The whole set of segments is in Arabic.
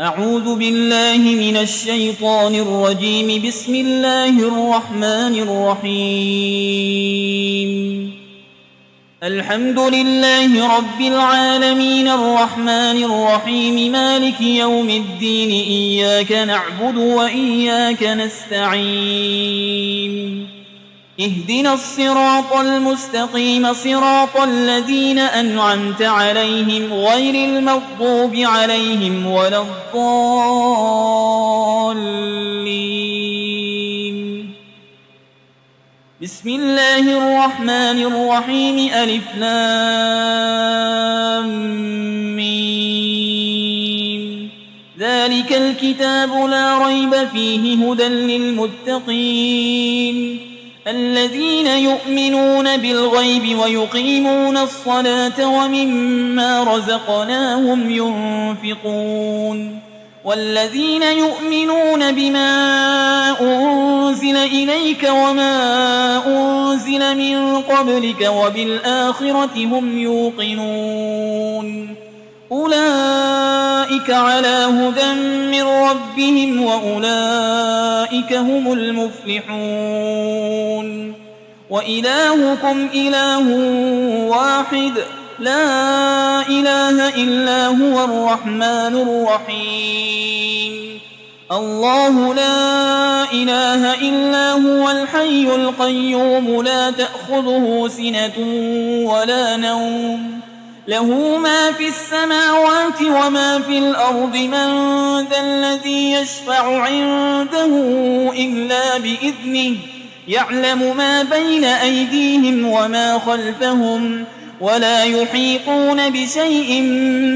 أعوذ بالله من الشيطان الرجيم. بسم الله الرحمن الرحيم. الحمد لله رب العالمين الرحمن الرحيم مالك يوم الدين. إياك نعبد وإياك نستعين. اهدنا الصراط المستقيم صراط الذين أنعمت عليهم غير المغضوب عليهم ولا الضالين. بسم الله الرحمن الرحيم. ألف لام ميم. ذلك الكتاب لا ريب فيه هدى للمتقين الذين يؤمنون بالغيب ويقيمون الصلاة ومما رزقناهم ينفقون والذين يؤمنون بما أنزل إليك وما أنزل من قبلك وبالآخرة هم يوقنون أولئك على هدى من ربهم وأولئك هم المفلحون. وإلهكم إله واحد لا إله إلا هو الرحمن الرحيم. الله لا إله إلا هو الحي القيوم لا تأخذه سنة ولا نوم له ما في السماوات وما في الأرض. من ذا الذي يشفع عنده إلا بإذنه يعلم ما بين أيديهم وما خلفهم ولا يحيطون بشيء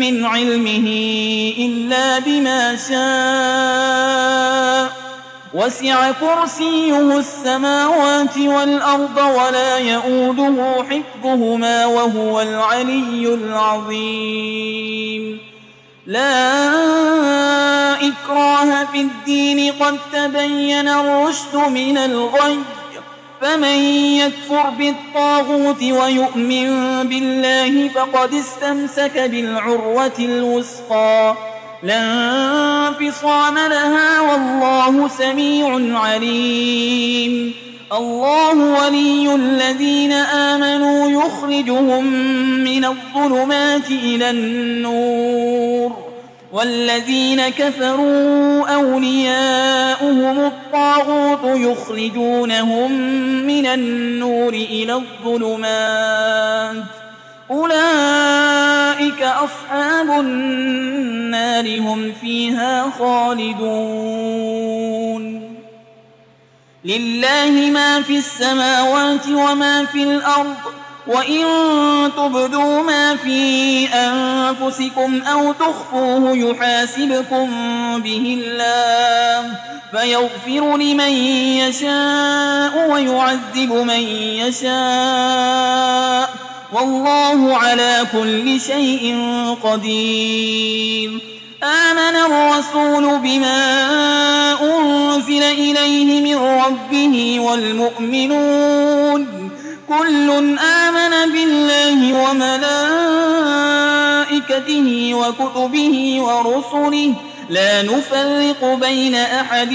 من علمه إلا بما شاء. وسع كرسيه السماوات والأرض ولا يؤوده حفظهما وهو العلي العظيم. لا إكراه في الدين قد تبين الرشد من الغي. فمن يكفر بالطاغوت ويؤمن بالله فقد استمسك بالعروة الوثقى لا انفصام لها والله سميع عليم. الله ولي الذين آمنوا يخرجهم من الظلمات إلى النور والذين كفروا أولياؤهم الطاغوت يخرجونهم من النور إلى الظلمات. أولئك أصحاب النار هم فيها خالدون. لله ما في السماوات وما في الأرض وإن تبدوا ما في أنفسكم أو تخفوه يحاسبكم به الله فيغفر لمن يشاء ويعذب من يشاء والله على كل شيء قدير. آمن الرسول بما أنزل إليه من ربه والمؤمنون كل آمن بالله وملائكته وكتبه ورسله لا نفرق بين أحد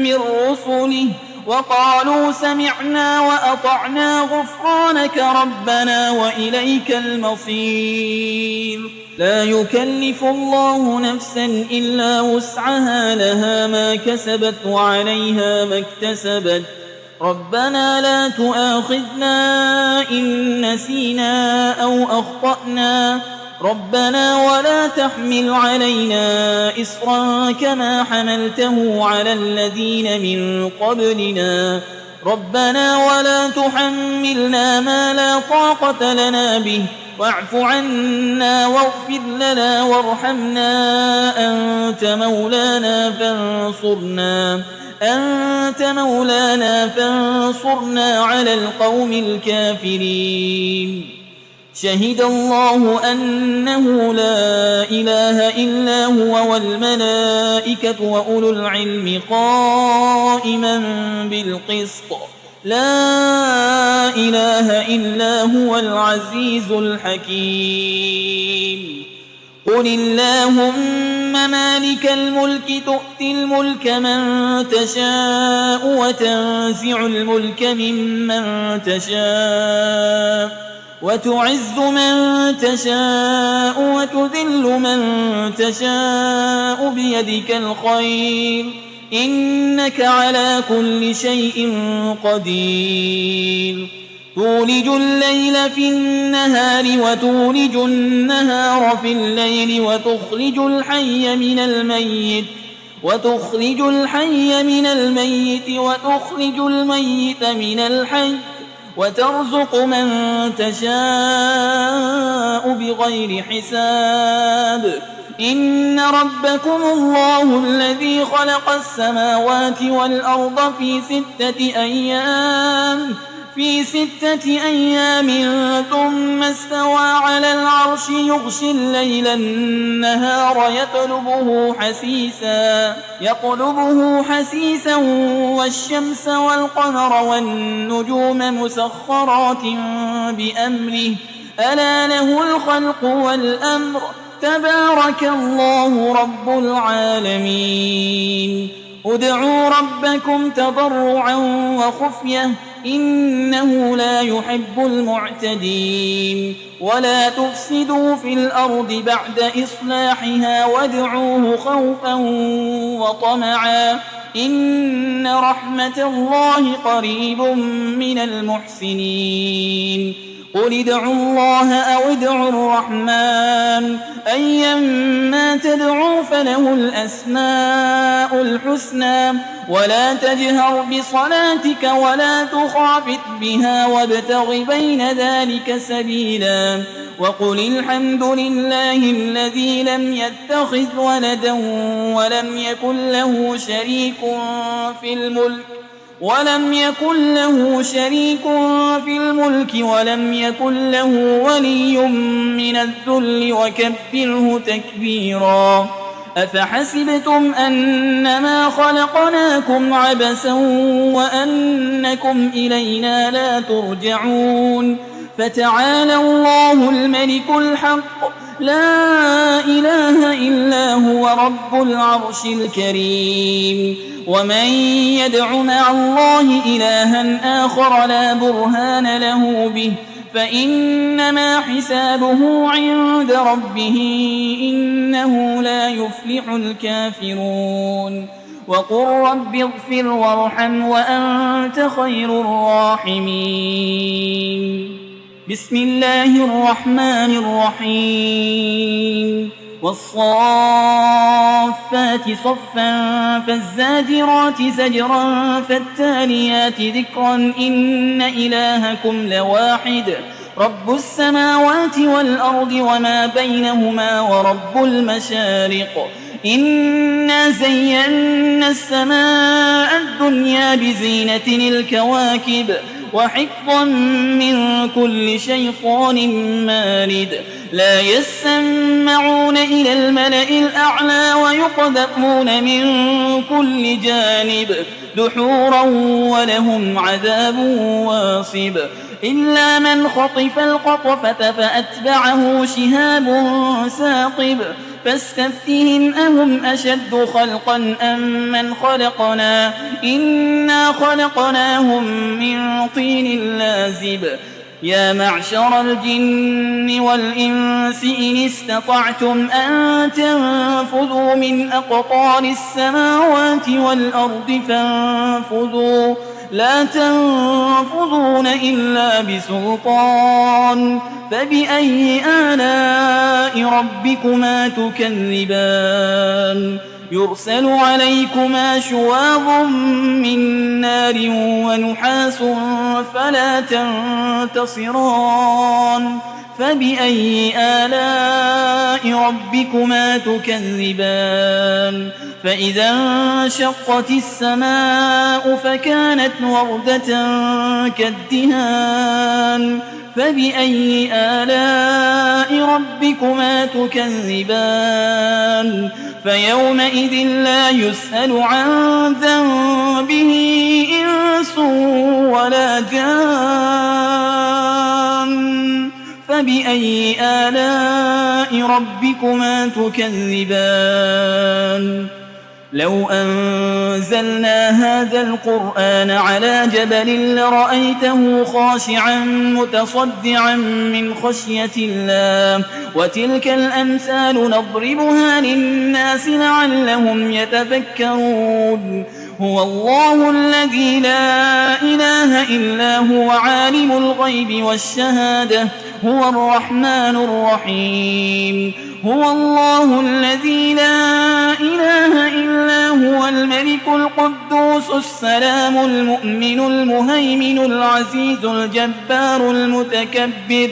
من رسله وقالوا سمعنا وأطعنا غفرانك ربنا وإليك المصير. لا يكلف الله نفسا إلا وسعها لها ما كسبت وعليها ما اكتسبت. ربنا لا تؤاخذنا إن نسينا أو أخطأنا ربنا ولا تحمل علينا إصرا كما حملته على الذين من قبلنا ربنا ولا تحملنا ما لا طاقة لنا به واعف عنا واغفر لنا وارحمنا أنت مولانا فانصرنا على القوم الكافرين. شهد الله أنه لا إله إلا هو والملائكة وأولو العلم قائما بالقسط لا إله إلا هو العزيز الحكيم. قل اللهم مالك الملك تؤتي الملك من تشاء وتنزع الملك ممن تشاء وتعز من تشاء وتذل من تشاء بيدك الخير إنك على كل شيء قدير تولج الليل في النهار وتولج النهار في الليل وتخرج الحي من الميت وتخرج الميت من الحي وترزق من تشاء بغير حساب إن ربكم الله الذي خلق السماوات والأرض في 6 أيام ثم استوى على العرش يغشي الليل النهار يطلبه حسيسا والشمس والقمر والنجوم مسخرات بأمره ألا له الخلق والأمر تبارك الله رب العالمين ادعوا ربكم تضرعا وخفية إنه لا يحب المعتدين ولا تفسدوا في الأرض بعد إصلاحها وادعوه خوفا وطمعا إن رحمة الله قريب من المحسنين قل ادعوا الله أو ادعوا الرحمن أيما تدعوا فله الأسماء الحسنى ولا تجهر بصلاتك ولا تخافت بها وابتغ بين ذلك سبيلا وقل الحمد لله الذي لم يتخذ ولدا ولم يكن له شريك في الملك ولم يكن له ولي من الذل وكبره تكبيرا أفحسبتم أنما خلقناكم عبثا وأنكم إلينا لا ترجعون فتعالى الله الملك الحق لا إله إلا هو رب العرش الكريم ومن يدع مع الله إلها آخر لا برهان له به فإنما حسابه عند ربه إنه لا يفلح الكافرون وقل رب اغفر وارحم وأنت خير الراحمين بسم الله الرحمن الرحيم والصافات صفا فالزاجرات زجرا فالتاليات ذكرا إن إلهكم لواحد رب السماوات والأرض وما بينهما ورب المشارق إنا زينا السماء الدنيا بزينة الكواكب وحفظا من كل شيطان مارد لا يسمعون إلى الملأ الأعلى ويقذفون من كل جانب دحورا ولهم عذاب واصب إلا من خطف الخطفة فأتبعه شهاب ثاقب فاستفتهم أهم أشد خلقا أم من خلقنا إنا خلقناهم من طين لازب يا معشر الجن والإنس إن استطعتم أن تنفذوا من أقطار السماوات والأرض فانفذوا لا تنفذون إلا بسلطان فبأي آلاء ربكما تكذبان يرسل عليكما شواظ من نار ونحاس فلا تنتصران فبأي آلاء ربكما تكذبان فإذا انشقت السماء فكانت وردة كالدهان فبأي آلاء ربكما تكذبان فيومئذ لا يسأل عن ذنبه إنس ولا جان فبأي آلاء ربكما تكذبان لو أنزلنا هذا القرآن على جبل لرأيته خاشعا متصدعا من خشية الله وتلك الأمثال نضربها للناس لعلهم يتفكرون هو الله الذي لا إله إلا هو عالم الغيب والشهادة هو الرحمن الرحيم هو الله الذي لا إله إلا هو الملك القدوس السلام المؤمن المهيمن العزيز الجبار المتكبر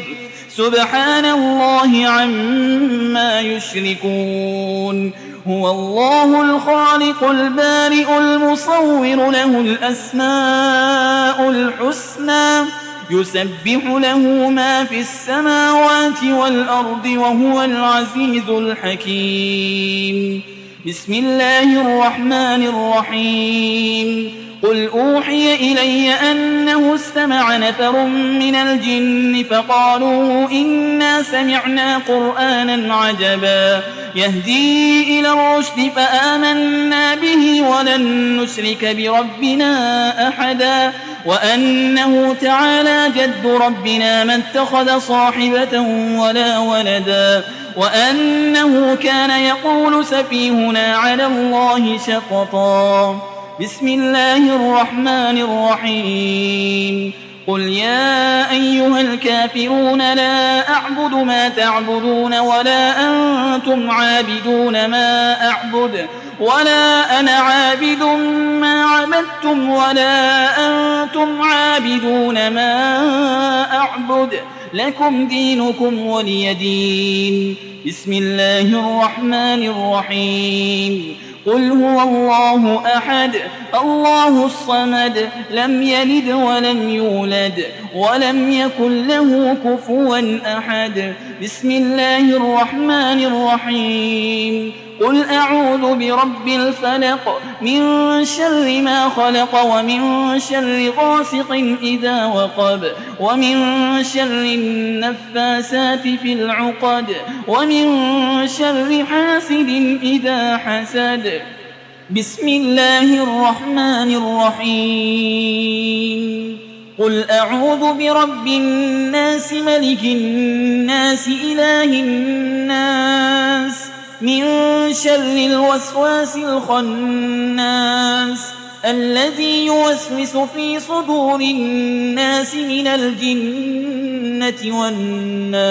سبحان الله عما يشركون هو الله الخالق البارئ المصور له الأسماء الحسنى يسبح له ما في السماوات والأرض وهو العزيز الحكيم بسم الله الرحمن الرحيم قل أوحي إلي أنه استمع نفر من الجن فقالوا إنا سمعنا قرآنا عجبا يهدي إلى الرشد فآمنا به ولن نشرك بربنا أحدا وأنه تعالى جد ربنا ما اتخذ صاحبة ولا ولدا وأنه كان يقول سفيهنا على الله شططا بسم الله الرحمن الرحيم قل يا أيها الكافرون لا أعبد ما تعبدون ولا أنتم عابدون ما أعبد ولا أنا عابد ما عبدتم ولا أنتم عابدون ما أعبد لكم دينكم ولي دين بسم الله الرحمن الرحيم قل هو الله أحد الله الصمد لم يلد ولم يولد ولم يكن له كفوا أحد بسم الله الرحمن الرحيم قل أعوذ برب الفلق من شر ما خلق ومن شر غاسق إذا وقب ومن شر النفاسات في العقد ومن شر حاسد إذا حسد بسم الله الرحمن الرحيم قل أعوذ برب الناس ملك الناس إله الناس من شر الوسواس الخناس الذي يوسوس في صدور الناس من الجنة والناس